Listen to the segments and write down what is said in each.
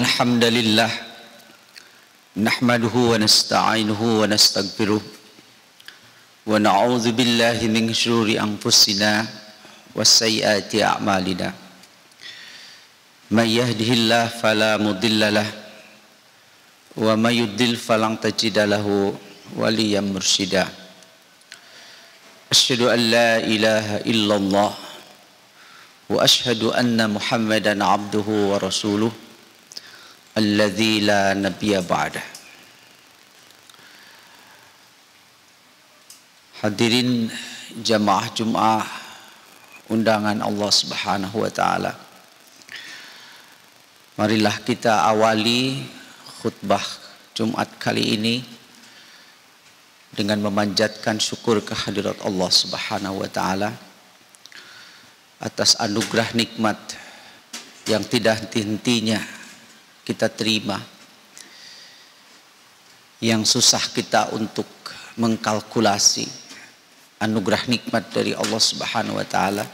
Innal nahmaduhu wa nasta'inuhu wa nastaghfiruh wa na'udzu billahi min syururi anfusina wa sayyiati a'malina. May yahdihillahu fala mudhillalah wa may yudlil falan tajida lahu waliyyan mursyida. Asyhadu an la ilaha illallah wa asyhadu anna Muhammadan abduhu wa rasuluh alladzi la nabiyya ba'dah. Hadirin jamaah Jumat undangan Allah Subhanahu wa taala. Marilah kita awali khutbah Jumat kali ini dengan memanjatkan syukur kehadirat Allah Subhanahu wa taala atas anugerah nikmat yang tidak henti-hentinya kita terima, yang susah kita untuk mengkalkulasi anugerah nikmat dari Allah Subhanahu wa taala.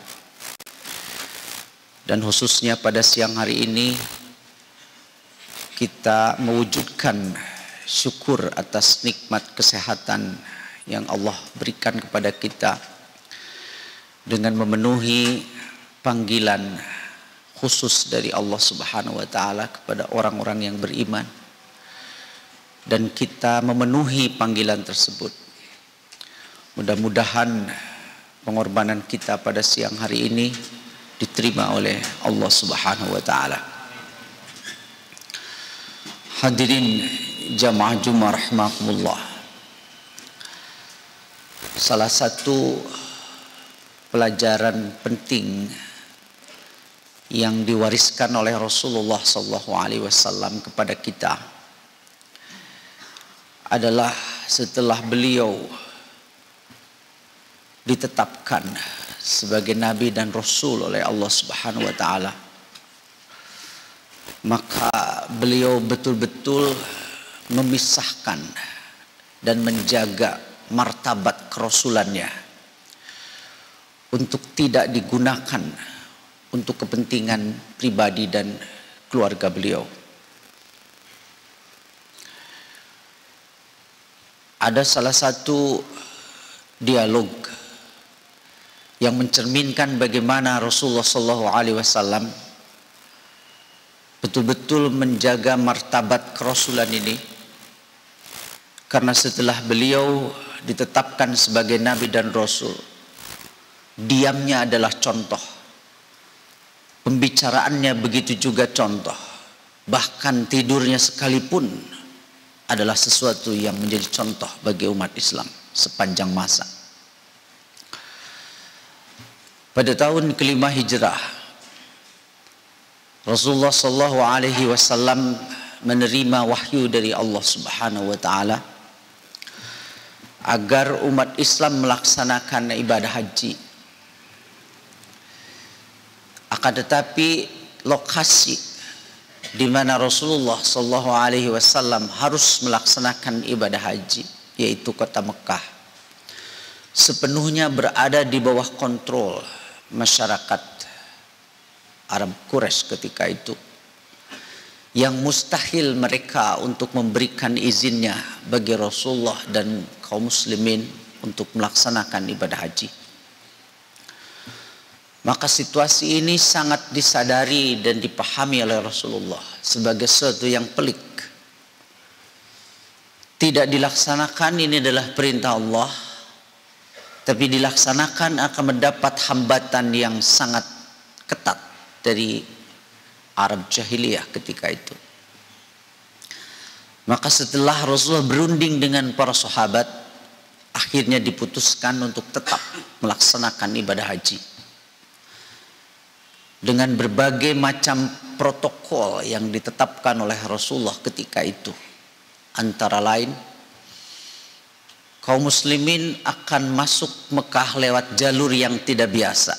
Dan khususnya pada siang hari ini kita mewujudkan syukur atas nikmat kesehatan yang Allah berikan kepada kita dengan memenuhi panggilan khusus dari Allah Subhanahu wa taala kepada orang-orang yang beriman, dan kita memenuhi panggilan tersebut. Mudah-mudahan pengorbanan kita pada siang hari ini diterima oleh Allah Subhanahu wa taala. Hadirin jamaah Jumat rahimakumullah. Salah satu pelajaran penting yang diwariskan oleh Rasulullah SAW kepada kita adalah setelah beliau ditetapkan sebagai Nabi dan Rasul oleh Allah Subhanahu wa taala, maka beliau betul-betul memisahkan dan menjaga martabat kerasulannya untuk tidak digunakan untuk kepentingan pribadi dan keluarga beliau. Ada salah satu dialog yang mencerminkan bagaimana Rasulullah SAW betul-betul menjaga martabat kerasulan ini, karena setelah beliau ditetapkan sebagai Nabi dan Rasul, diamnya adalah contoh, pembicaraannya begitu juga contoh, bahkan tidurnya sekalipun adalah sesuatu yang menjadi contoh bagi umat Islam sepanjang masa. Pada tahun kelima Hijrah, Rasulullah SAW menerima wahyu dari Allah Subhanahu wa taala agar umat Islam melaksanakan ibadah haji. Akan tetapi lokasi di mana Rasulullah SAW harus melaksanakan ibadah haji, yaitu kota Mekah, sepenuhnya berada di bawah kontrol masyarakat Arab Quraisy ketika itu, yang mustahil mereka untuk memberikan izinnya bagi Rasulullah dan kaum muslimin untuk melaksanakan ibadah haji. Maka situasi ini sangat disadari dan dipahami oleh Rasulullah sebagai sesuatu yang pelik. Tidak dilaksanakan ini adalah perintah Allah, tapi dilaksanakan akan mendapat hambatan yang sangat ketat dari Arab jahiliyah ketika itu. Maka setelah Rasulullah berunding dengan para sahabat, akhirnya diputuskan untuk tetap melaksanakan ibadah haji dengan berbagai macam protokol yang ditetapkan oleh Rasulullah ketika itu. Antara lain, kaum muslimin akan masuk Mekah lewat jalur yang tidak biasa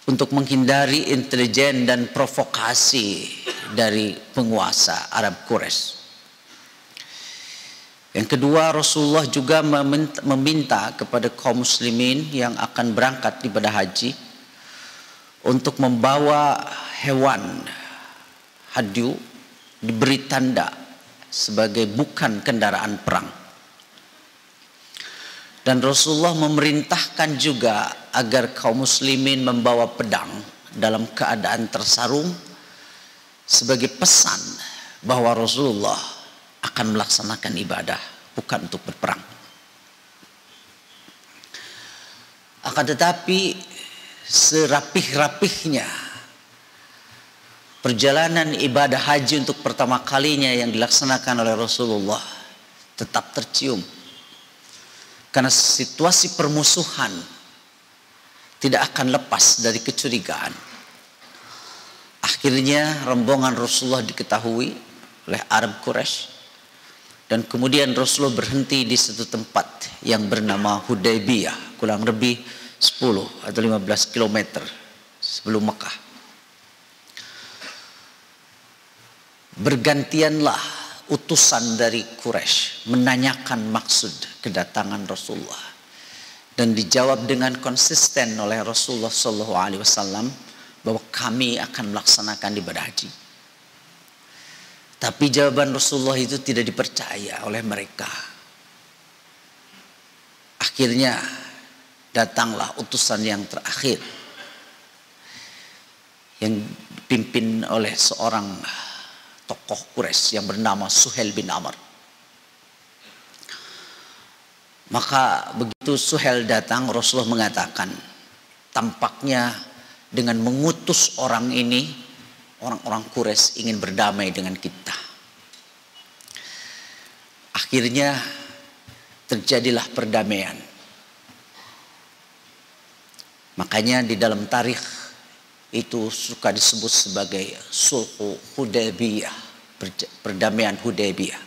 untuk menghindari intelijen dan provokasi dari penguasa Arab Quraisy. Yang kedua, Rasulullah juga meminta kepada kaum muslimin yang akan berangkat ibadah haji untuk membawa hewan hadyu diberi tanda sebagai bukan kendaraan perang. Dan Rasulullah memerintahkan juga agar kaum muslimin membawa pedang dalam keadaan tersarung sebagai pesan bahwa Rasulullah akan melaksanakan ibadah, bukan untuk berperang. Akan tetapi serapih-rapihnya perjalanan ibadah haji untuk pertama kalinya yang dilaksanakan oleh Rasulullah tetap tercium. Karena situasi permusuhan tidak akan lepas dari kecurigaan. Akhirnya rombongan Rasulullah diketahui oleh Arab Quraisy, dan kemudian Rasulullah berhenti di satu tempat yang bernama Hudaybiyah, kurang lebih 10 atau 15 km sebelum Mekah. Bergantianlah utusan dari Quraisy menanyakan maksud kedatangan Rasulullah, dan dijawab dengan konsisten oleh Rasulullah SAW bahwa kami akan melaksanakan ibadah haji. Tapi jawaban Rasulullah itu tidak dipercaya oleh mereka. Akhirnya datanglah utusan yang terakhir yang dipimpin oleh seorang tokoh Quraisy yang bernama Suhail bin Amr. Maka begitu Suhail datang, Rasulullah mengatakan, tampaknya dengan mengutus orang ini, orang-orang Quraisy ingin berdamai dengan kita. Akhirnya terjadilah perdamaian. Makanya di dalam tarikh itu suka disebut sebagai Sulhu Hudaybiyah, perdamaian Hudaybiyah.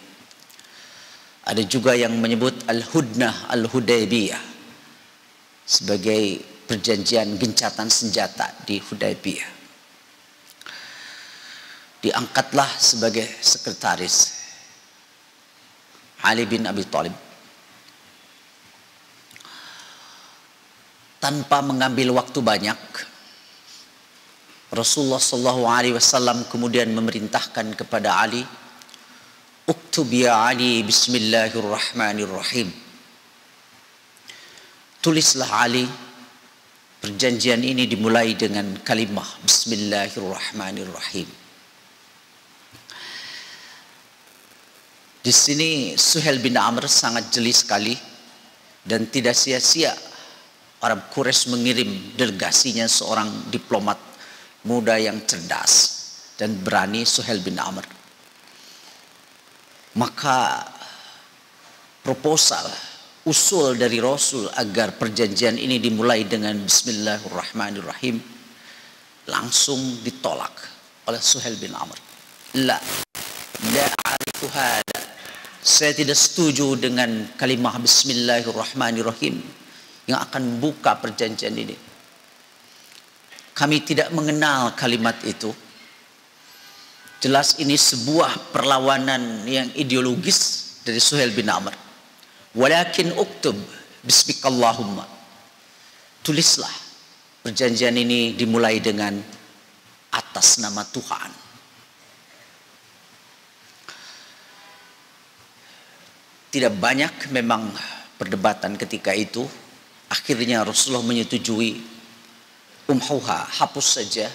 Ada juga yang menyebut Al-Hudnah Al-Hudaybiyah sebagai perjanjian gencatan senjata di Hudaybiyah. Diangkatlah sebagai sekretaris Ali bin Abi Thalib. Tanpa mengambil waktu banyak, Rasulullah SAW kemudian memerintahkan kepada Ali, "Uktub ya Ali bismillahirrahmanirrahim." Tulislah Ali, perjanjian ini dimulai dengan kalimah bismillahirrahmanirrahim. Di sini Suhail bin Amr sangat jeli sekali, dan tidak sia-sia Arab Quraisy mengirim delegasinya seorang diplomat muda yang cerdas dan berani, Suhail bin Amr. Maka proposal, usul dari Rasul agar perjanjian ini dimulai dengan bismillahirrahmanirrahim langsung ditolak oleh Suhail bin Amr. La a'rifu hada. Saya tidak setuju dengan kalimah bismillahirrahmanirrahim yang akan buka perjanjian ini. Kami tidak mengenal kalimat itu. Jelas ini sebuah perlawanan yang ideologis dari Suhail bin Amr. Walakin uktub bismikallahumma. Tulislah perjanjian ini dimulai dengan atas nama Tuhan. Tidak banyak memang perdebatan ketika itu. Akhirnya Rasulullah menyetujui. Umhuha, hapus saja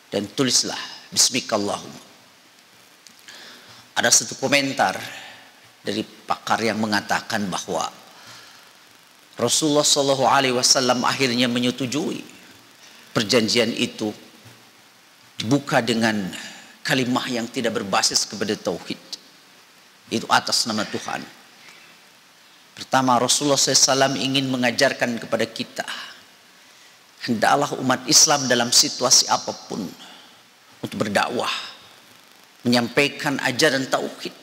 dan tulislah bismikallahumma. Ada satu komentar dari pakar yang mengatakan bahwa Rasulullah SAW akhirnya menyetujui perjanjian itu dibuka dengan kalimah yang tidak berbasis kepada tauhid, itu atas nama Tuhan. Pertama, Rasulullah SAW ingin mengajarkan kepada kita, hendaklah umat Islam dalam situasi apapun untuk berdakwah, menyampaikan ajaran tauhid,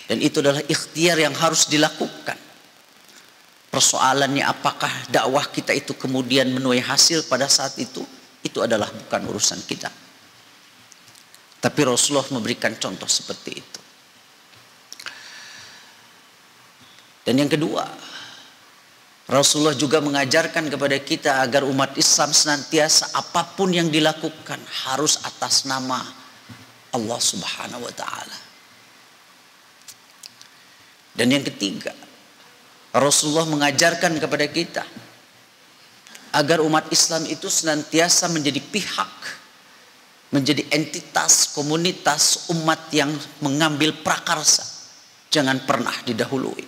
dan itu adalah ikhtiar yang harus dilakukan. Persoalannya apakah dakwah kita itu kemudian menuai hasil pada saat itu adalah bukan urusan kita. Tapi Rasulullah memberikan contoh seperti itu. Dan yang kedua, Rasulullah juga mengajarkan kepada kita agar umat Islam senantiasa apapun yang dilakukan harus atas nama Allah Subhanahu wa taala. Dan yang ketiga, Rasulullah mengajarkan kepada kita agar umat Islam itu senantiasa menjadi pihak, menjadi entitas, komunitas umat yang mengambil prakarsa. Jangan pernah didahului.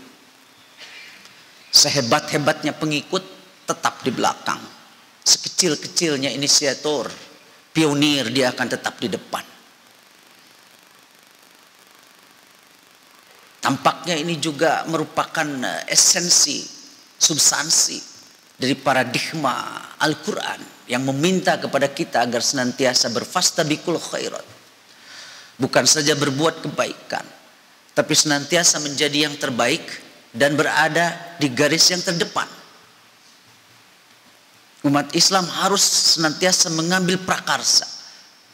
Sehebat-hebatnya pengikut tetap di belakang. Sekecil-kecilnya inisiator, pionir, dia akan tetap di depan. Tampaknya ini juga merupakan esensi, substansi dari paradigma Al-Quran yang meminta kepada kita agar senantiasa berfastabiqul khairat. Bukan saja berbuat kebaikan, tapi senantiasa menjadi yang terbaik dan berada di garis yang terdepan. Umat Islam harus senantiasa mengambil prakarsa,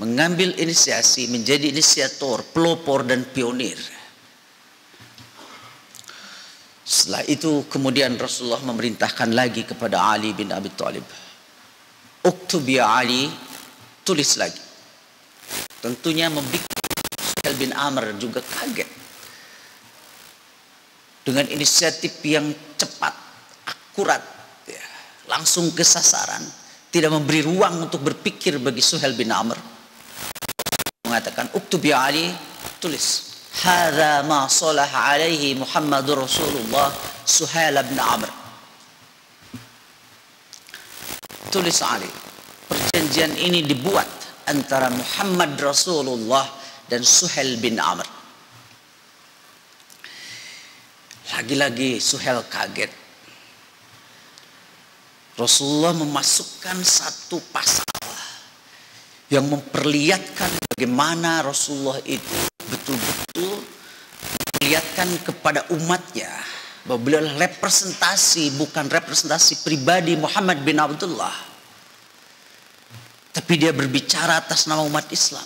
mengambil inisiasi, menjadi inisiator, pelopor dan pionir. Setelah itu kemudian Rasulullah memerintahkan lagi kepada Ali bin Abi Thalib, "Uktub ya Ali," tulis lagi. Tentunya membuat Suhail bin Amr juga kaget. Dengan inisiatif yang cepat, akurat, ya, langsung ke sasaran, tidak memberi ruang untuk berpikir bagi Suhail bin Amr. Mengatakan, "Uktub ya Ali," tulis. "Hadza ma salaha alaihi Muhammadur Rasulullah Suhail bin Amr." Tulis Ali, perjanjian ini dibuat antara Muhammad Rasulullah dan Suhail bin Amr. Lagi-lagi Suhail kaget. Rasulullah memasukkan satu pasal yang memperlihatkan bagaimana Rasulullah itu betul-betul memperlihatkan kepada umatnya bahwa beliau adalah representasi, bukan representasi pribadi Muhammad bin Abdullah, tapi dia berbicara atas nama umat Islam.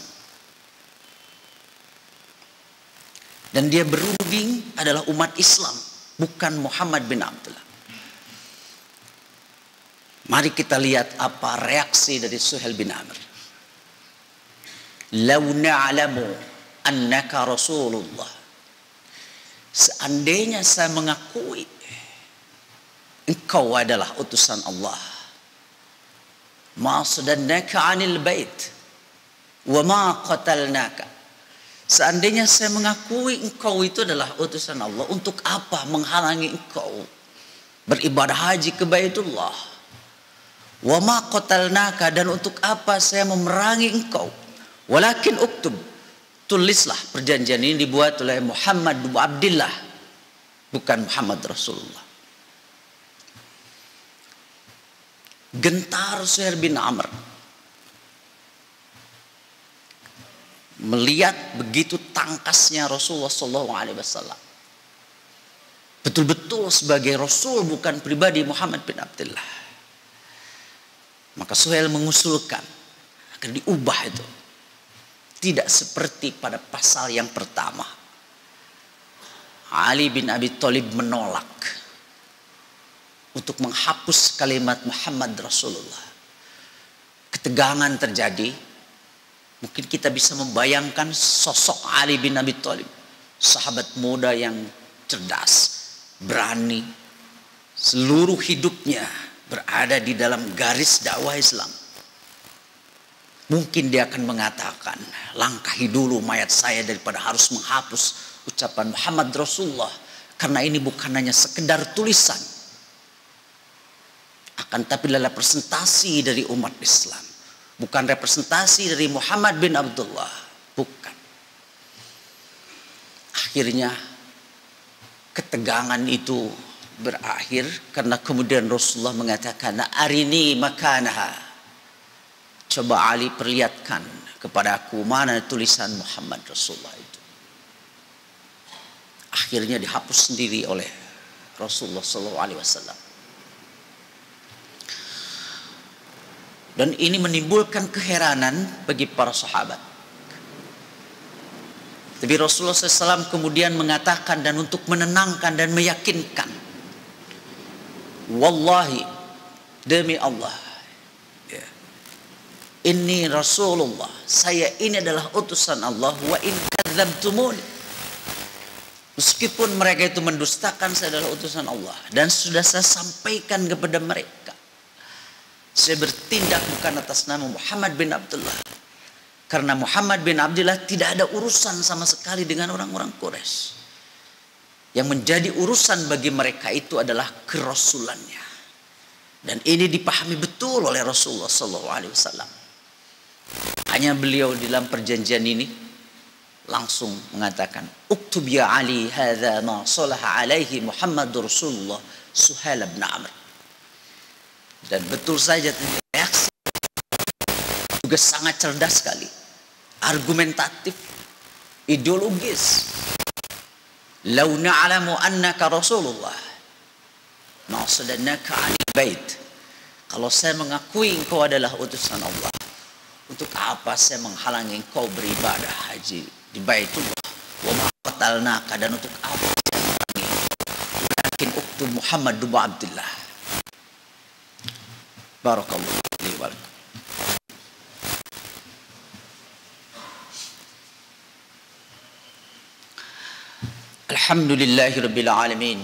Dan dia berunding adalah umat Islam, bukan Muhammad bin Abdullah. Mari kita lihat apa reaksi dari Suhail bin Amr. "Law na'lamu annaka Rasulullah." Seandainya saya mengakui engkau adalah utusan Allah, "ma sadannaka 'anil bait wa ma qatalnaka." Seandainya saya mengakui engkau itu adalah utusan Allah, untuk apa menghalangi engkau beribadah haji ke Baitullah? Wa ma qatalnaka, dan untuk apa saya memerangi engkau? Walakin uktub, tulislah perjanjian ini dibuat oleh Muhammad bin Abdullah, bukan Muhammad Rasulullah. Gentar Suhail bin Amr melihat begitu tangkasnya Rasulullah SAW, betul-betul sebagai Rasul, bukan pribadi Muhammad bin Abdullah. Maka Suhail mengusulkan agar diubah itu, tidak seperti pada pasal yang pertama. Ali bin Abi Thalib menolak untuk menghapus kalimat Muhammad Rasulullah. Ketegangan terjadi. Mungkin kita bisa membayangkan sosok Ali bin Abi Thalib, sahabat muda yang cerdas, berani, seluruh hidupnya berada di dalam garis dakwah Islam. Mungkin dia akan mengatakan, langkahi dulu mayat saya daripada harus menghapus ucapan Muhammad Rasulullah, karena ini bukan hanya sekedar tulisan, akan tapi adalah representasi dari umat Islam, bukan representasi dari Muhammad bin Abdullah, bukan. Akhirnya ketegangan itu berakhir karena kemudian Rasulullah mengatakan, "Arini makanaha." Coba Ali perlihatkan kepada aku mana tulisan Muhammad Rasulullah itu. Akhirnya dihapus sendiri oleh Rasulullah SAW. Dan ini menimbulkan keheranan bagi para sahabat. Tapi Rasulullah SAW kemudian mengatakan, dan untuk menenangkan dan meyakinkan, "Wallahi, demi Allah, Inni Rasulullah, saya ini adalah utusan Allah. Wa in kadzabtumuni, meskipun mereka itu mendustakan, saya adalah utusan Allah. Dan sudah saya sampaikan kepada mereka, saya bertindak bukan atas nama Muhammad bin Abdullah. Karena Muhammad bin Abdullah tidak ada urusan sama sekali dengan orang-orang Quraisy. Yang menjadi urusan bagi mereka itu adalah kerasulannya. Dan ini dipahami betul oleh Rasulullah SAW. Hanya beliau dalam perjanjian ini langsung mengatakan, uktub ya Ali hadza ma salaha alaihi Muhammad Rasulullah Suhail bin Amr. Dan betul saja reaksi juga sangat cerdas sekali, argumentatif, ideologis. Lau na'lamu annaka Rasulullah ma sadannaka 'anil bait. Kalau saya mengakui engkau adalah utusan Allah, untuk apa saya menghalangi engkau beribadah haji di Baitullah? Wa ma qatalnaka, dan untuk apa saya menghalangi? Lakin uktub Muhammad bin Abdullah. Barakallahu li wa lakum. Alhamdulillahi rabbil alamin.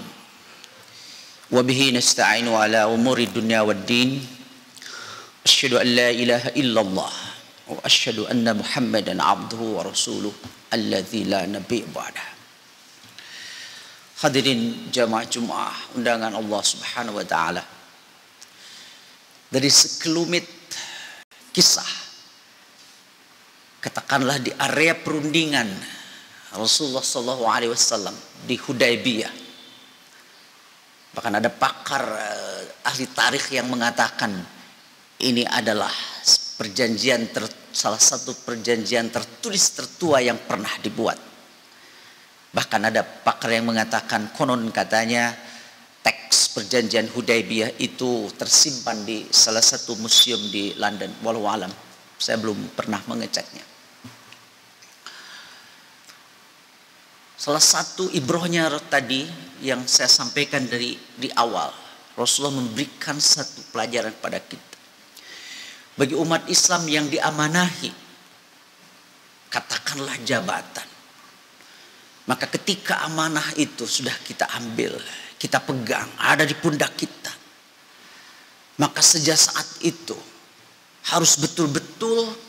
Wa bihi nasta'inu ala umuri dunya waddin. Asyhadu an la ilaha illallah wa asyhadu anna Muhammadan abduhu wa rasuluh alladzi la nabiyya ba'dah. Hadirin jamaah Jumat undangan Allah Subhanahu wa taala. Dari sekelumit kisah, katakanlah di area perundingan Rasulullah SAW di Hudaybiyah. Bahkan ada pakar ahli tarikh yang mengatakan ini adalah salah satu perjanjian tertulis tertua yang pernah dibuat. Bahkan ada pakar yang mengatakan konon katanya teks perjanjian Hudaybiyah itu tersimpan di salah satu museum di London. Wallahu alam, saya belum pernah mengeceknya. Salah satu ibrohnya tadi yang saya sampaikan di awal, Rasulullah memberikan satu pelajaran pada kita. Bagi umat Islam yang diamanahi, katakanlah jabatan, maka ketika amanah itu sudah kita ambil, kita pegang, ada di pundak kita, maka sejak saat itu harus betul-betul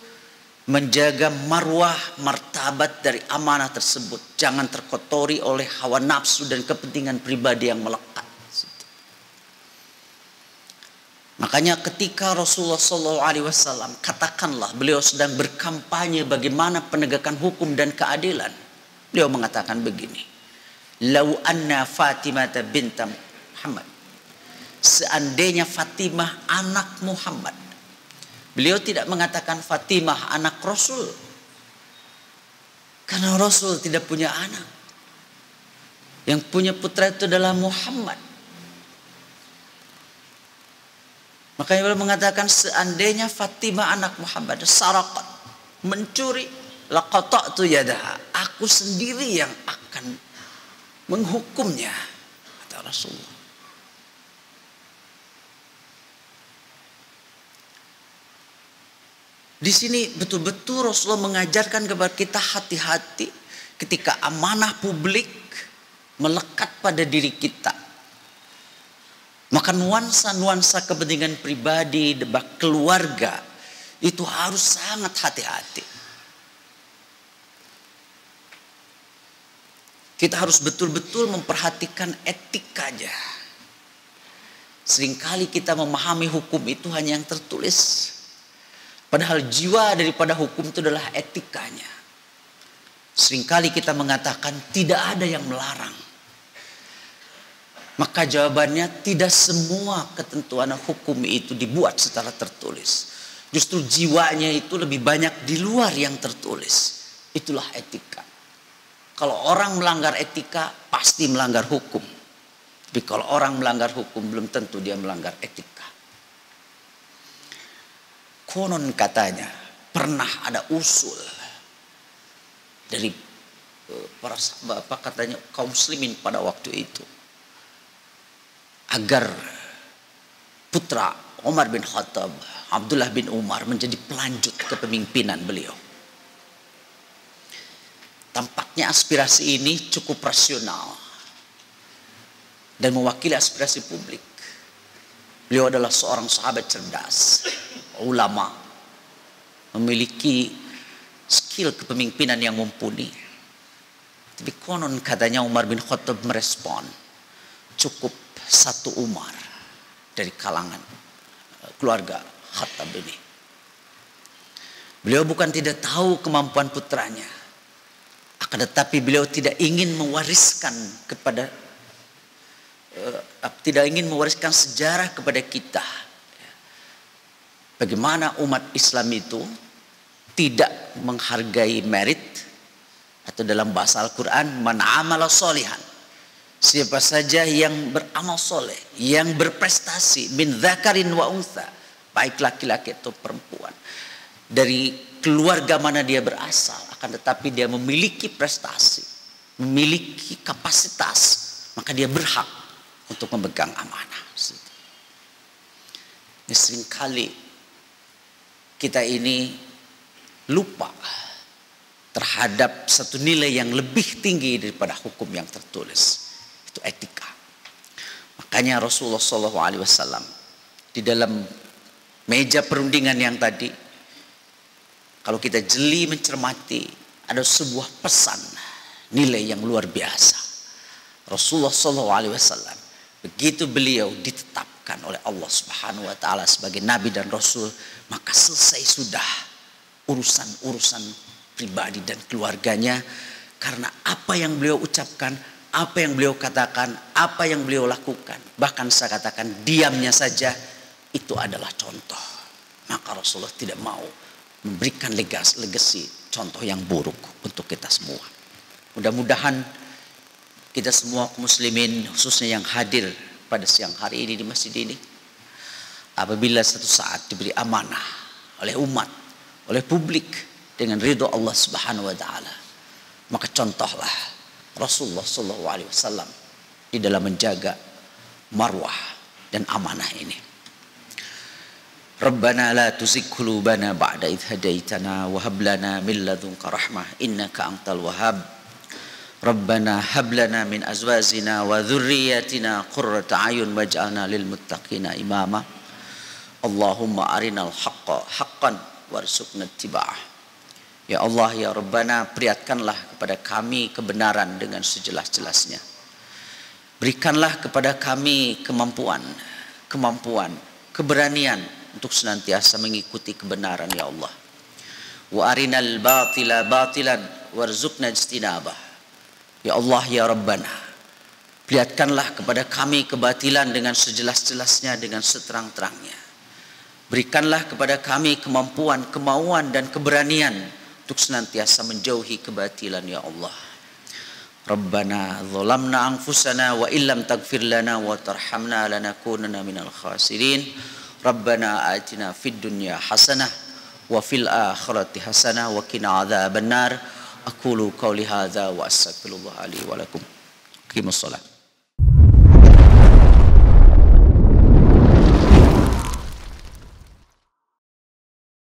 menjaga marwah martabat dari amanah tersebut. Jangan terkotori oleh hawa nafsu dan kepentingan pribadi yang melekat. Makanya ketika Rasulullah SAW, katakanlah beliau sedang berkampanye bagaimana penegakan hukum dan keadilan, beliau mengatakan begini, lau anna Fatimah binta Muhammad, seandainya Fatimah anak Muhammad. Beliau tidak mengatakan Fatimah anak Rasul, karena Rasul tidak punya anak. Yang punya putra itu adalah Muhammad. Makanya beliau mengatakan seandainya Fatimah anak Muhammad sarakat, mencuri, laqata'tu yadaha, aku sendiri yang akan menghukumnya, kata Rasulullah. Di sini betul-betul Rasulullah mengajarkan kepada kita hati-hati ketika amanah publik melekat pada diri kita. Maka nuansa-nuansa kepentingan pribadi, debat keluarga itu harus sangat hati-hati. Kita harus betul-betul memperhatikan etikanya. Seringkali kita memahami hukum itu hanya yang tertulis. Padahal jiwa daripada hukum itu adalah etikanya. Seringkali kita mengatakan tidak ada yang melarang. Maka jawabannya tidak semua ketentuan hukum itu dibuat secara tertulis. Justru jiwanya itu lebih banyak di luar yang tertulis. Itulah etika. Kalau orang melanggar etika pasti melanggar hukum. Tapi kalau orang melanggar hukum belum tentu dia melanggar etika. Konon katanya pernah ada usul dari para sahabat, katanya kaum muslimin pada waktu itu, agar putra Umar bin Khattab, Abdullah bin Umar menjadi pelanjut kepemimpinan beliau. Tampaknya aspirasi ini cukup rasional dan mewakili aspirasi publik. Beliau adalah seorang sahabat cerdas, ulama, memiliki skill kepemimpinan yang mumpuni. Tapi konon katanya Umar bin Khattab merespon, cukup satu Umar dari kalangan keluarga Khattab ini. Beliau bukan tidak tahu kemampuan putranya, akan tetapi beliau tidak ingin mewariskan sejarah kepada kita. Bagaimana umat Islam itu tidak menghargai merit, atau dalam bahasa Al-Quran, man amala solihan, siapa saja yang beramal soleh, yang berprestasi, min dzakarin wa untha, baik laki-laki atau perempuan, dari keluarga mana dia berasal, akan tetapi dia memiliki prestasi, memiliki kapasitas, maka dia berhak untuk memegang amanah. Ini seringkali kita ini lupa terhadap satu nilai yang lebih tinggi daripada hukum yang tertulis, itu etika. Makanya Rasulullah SAW di dalam meja perundingan yang tadi, kalau kita jeli mencermati, ada sebuah pesan nilai yang luar biasa. Rasulullah SAW begitu beliau ditetapkan oleh Allah Subhanahu wa taala sebagai nabi dan rasul, maka selesai sudah urusan-urusan pribadi dan keluarganya, karena apa yang beliau ucapkan, apa yang beliau katakan, apa yang beliau lakukan, bahkan saya katakan diamnya saja itu adalah contoh. Maka Rasulullah tidak mau memberikan legasi contoh yang buruk untuk kita semua. Mudah-mudahan kita semua kaum muslimin, khususnya yang hadir pada siang hari ini di masjid ini, apabila satu saat diberi amanah oleh umat, oleh publik, dengan ridho Allah Subhanahu wa taala, maka contohlah Rasulullah SAW di dalam menjaga marwah dan amanah ini. Rabbana la tuzigh qulubana ba'da idh hadaitana wa hab lana min ladunka rahmah innaka antal wahhab. Rabbana hab lana min azwajina wa dhurriyyatina qurrata a'yun waj'alna lil muttaqina imama. Allahumma arinal haqqa haqqan warzuqna ittiba'ah. Ya Allah, ya Rabbana, perlihatkanlah kepada kami kebenaran dengan sejelas-jelasnya. Berikanlah kepada kami kemampuan, keberanian untuk senantiasa mengikuti kebenaran, ya Allah. Wa arinal batila batilan warzuqna ijtinabah. Ya Allah, ya Rabbana, perlihatkanlah kepada kami kebatilan dengan sejelas-jelasnya, dengan seterang-terangnya. Berikanlah kepada kami kemampuan, kemauan dan keberanian untuk senantiasa menjauhi kebatilan, ya Allah. Rabbana zalamna anfusana wa illam taghfir lana wa tarhamna lanakunanna minal khasirin. Rabbana atina fid dunya hasanah wa fil akhirati hasanah wa qina adzabannar. Aqulu qawli hadza wa astaghfirullah li wa lakum. Aqimus shalah.